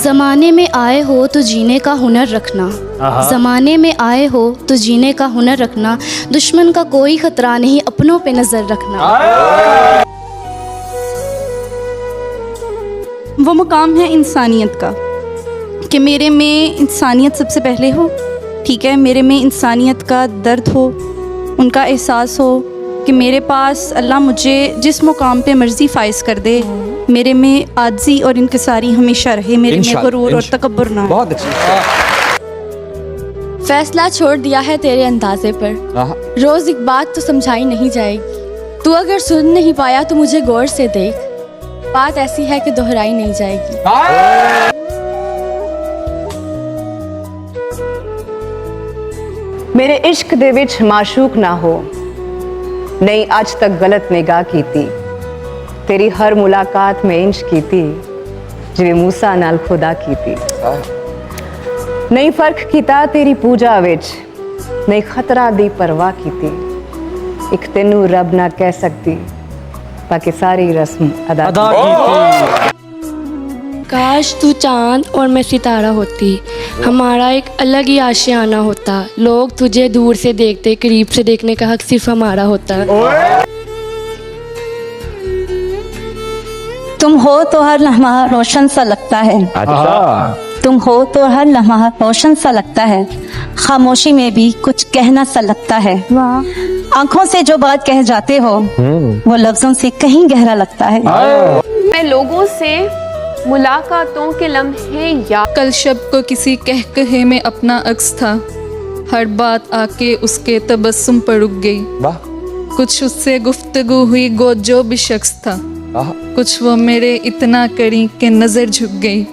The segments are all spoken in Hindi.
ज़माने में आए हो तो जीने का हुनर रखना, ज़माने में आए हो तो जीने का हुनर रखना, दुश्मन का कोई ख़तरा नहीं, अपनों पे नज़र रखना। वो मुकाम है इंसानियत का कि मेरे में इंसानियत सबसे पहले हो, ठीक है, मेरे में इंसानियत का दर्द हो, उनका एहसास हो कि मेरे पास अल्लाह मुझे जिस मुकाम पे मर्ज़ी फ़ाइज़ कर दे, मेरे में आज़ी और इनकिसारी हमेशा रहे, मेरे में गुरूर और तकब्बुर ना। बहुत अच्छा। फ़ैसला छोड़ दिया है तेरे अंदाज़े पर, रोज़ एक बात तो समझाई नहीं जाएगी, तू अगर सुन नहीं पाया तो मुझे गौर से देख, बात ऐसी है कि दोहराई नहीं जाएगी। मेरे इश्क दे विच माशूक ना हो, नहीं अज तक गलत निगाह कीती, तेरी हर मुलाकात में इंज कीती जिवें मूसा नाल खुदा कीती। नहीं फर्क कीता तेरी पूजा विच, नहीं खतरा दी परवाह कीती, एक तेनू रब ना कह सकती बाकी सारी रस्म अदा कीती। काश तू चांद और मैं सितारा होती, हमारा एक अलग ही आशियाना होता, लोग तुझे दूर से देखते, करीब से देखने का हक सिर्फ हमारा होता। तुम हो तो हर लम्हा रोशन सा लगता है, तुम हो तो हर लम्हा रोशन सा लगता है, खामोशी में भी कुछ कहना सा लगता है, आंखों से जो बात कह जाते हो वो लफ्जों से कहीं गहरा लगता है। मैं लोगों से मुलाकातों के लम्हे या कल शब को किसी कहकहे में अपना अक्स था, हर बात आके उसके तबस्सुम पर रुक गई, कुछ उससे गुफ्तगू हुई गो जो भी शख्स था, कुछ वो मेरे इतना करी कि नजर झुक गई।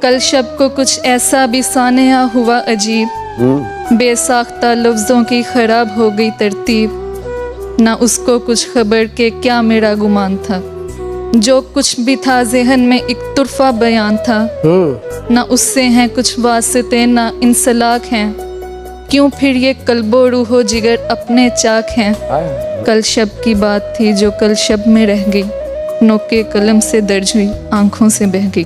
कल शब को कुछ ऐसा भी सानिया हुआ अजीब, बेसाख्ता लफ्जों की खराब हो गई तरतीब, ना उसको कुछ खबर के क्या मेरा गुमान था, जो कुछ भी था ज़हन में एक तुरफा बयान था, ना उससे हैं कुछ वास्ते ना इंसलाक हैं, क्यों फिर ये कल्बो रूहो जिगर अपने चाक हैं। कल शब की बात थी जो कल शब में रह गई, नोके कलम से दर्ज हुई आंखों से बह गई।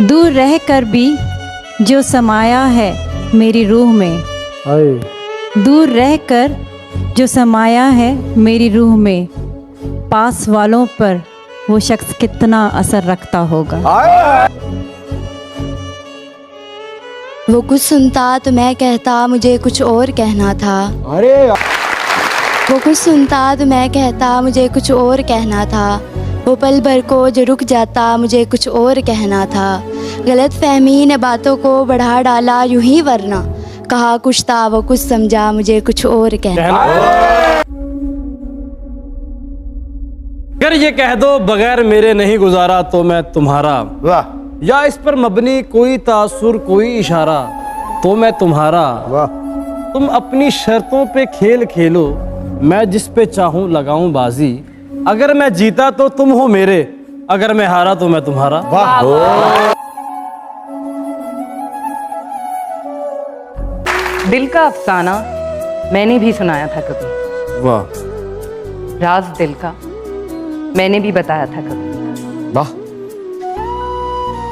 दूर रह कर भी जो समाया है मेरी रूह में, दूर रह कर जो समाया है मेरी रूह में, पास वालों पर वो शख्स कितना असर रखता होगा। वो कुछ सुनता तो मैं कहता मुझे कुछ और कहना था, वो कुछ सुनता तो मैं कहता मुझे कुछ और कहना था, वो पल भर को जो रुक जाता मुझे कुछ और कहना था, गलत फहमी ने बातों को बढ़ा डाला यूं ही, वरना कहा कुछ था वो कुछ समझा मुझे कुछ और कहना। अगर ये कह दो बगैर मेरे नहीं गुजारा तो मैं तुम्हारा, या इस पर मबनी कोई तासुर कोई इशारा तो मैं तुम्हारा, तुम अपनी शर्तों पे खेल खेलो, मैं जिस पे चाहूं लगाऊं बाजी, अगर मैं जीता तो तुम हो मेरे, अगर मैं हारा तो मैं तुम्हारा। दिल का अफसाना मैंने भी सुनाया था कभी, वाह, राज दिल का मैंने भी बताया था कभी, वाह।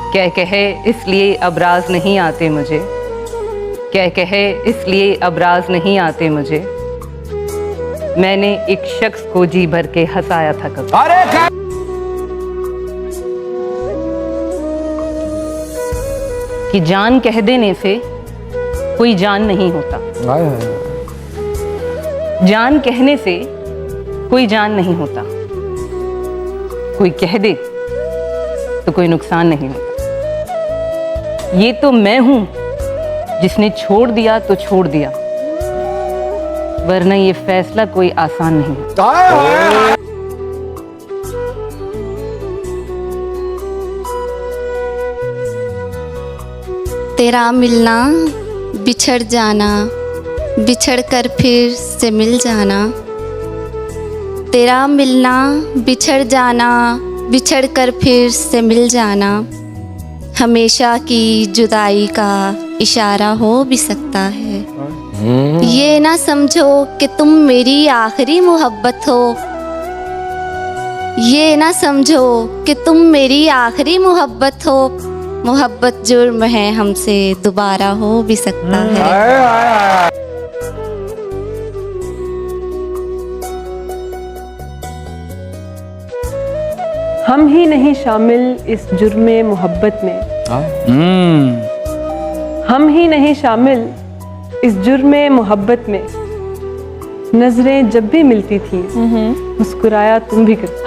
कह कहे इसलिए अब राज नहीं आते मुझे, कह कहे इसलिए अब राज नहीं आते मुझे, मैंने एक शख्स को जी भर के हंसाया था कभी। कि जान कह देने से कोई जान नहीं होता, जान कहने से कोई जान नहीं होता, कोई कह दे तो कोई नुकसान नहीं होता, ये तो मैं हूं जिसने छोड़ दिया तो छोड़ दिया, वरना ये फैसला कोई आसान नहीं है। तेरा मिलना बिछड़ जाना, बिछड़ कर फिर से मिल जाना, तेरा मिलना बिछड़ जाना, बिछड़ कर फिर से मिल जाना, हमेशा की जुदाई का इशारा हो भी सकता है। ये ना समझो कि तुम मेरी आखिरी मोहब्बत हो, ये ना समझो कि तुम मेरी आखिरी मोहब्बत हो, मोहब्बत जुर्म है हमसे दोबारा हो भी सकता है। हम ही नहीं शामिल इस जुर्मे मोहब्बत में, हम ही नहीं शामिल इस जुर्मे मोहब्बत में। नजरें जब भी मिलती थी मुस्कुराया तुम भी करती।